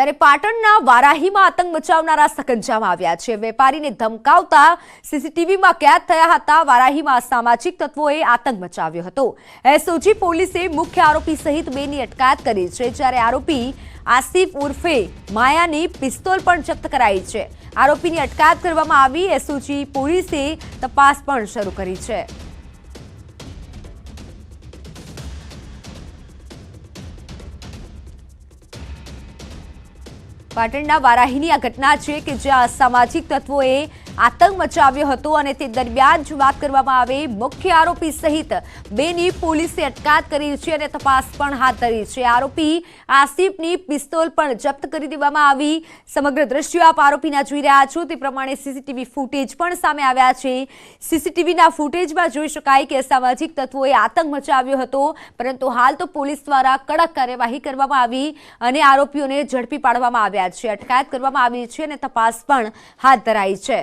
ત્યારે પાટણના વારાહીમાં આતંક મચાવનારા સકંજામાં આવ્યા છે। વેપારીને ધમકાવતા સીસીટીવીમાં કેદ થયા હતા। વારાહીમાં સામાજિક તત્વોએ આતંક મચાવ્યો હતો। એસઓજી પોલીસે મુખ્ય આરોપી સહિત બેની અટકાયત કરી છે, જ્યારે આરોપી આસિફ ઉર્ફે માયાની પિસ્તોલ પણ જપ્ત કરાઈ છે। આરોપીની અટકાયત કરવામાં આવી। એસઓજી પોલીસે તપાસ પણ શરૂ કરી છે। પાટણના વારાહીની આ ઘટના છે કે જ્યાં અસામાજિક તત્વોએ આતંક મચાવ્યો હતો અને તે દરમિયાન જો વાત કરવામાં આવે મુખ્ય આરોપી સહિત બેની પોલીસે અટકાયત કરી છે અને તપાસ પણ હાથ ધરી છે। આરોપી આસિફની પિસ્તોલ પણ જપ્ત કરી દેવામાં આવી। સમગ્ર દ્રશ્યો આપ આરોપીના જોઈ રહ્યા છો તે પ્રમાણે સીસીટીવી ફૂટેજ પણ સામે આવ્યા છે। સીસીટીવીના ફૂટેજમાં જોઈ શકાય કે અસામાજિક તત્વોએ આતંક મચાવ્યો હતો, પરંતુ હાલ તો પોલીસ દ્વારા કડક કાર્યવાહી કરવામાં આવી અને આરોપીઓને ઝડપી પાડવામાં આવ્યા છે। અટકાયત કરવામાં આવી છે અને તપાસ પણ હાથ ધરાઈ છે।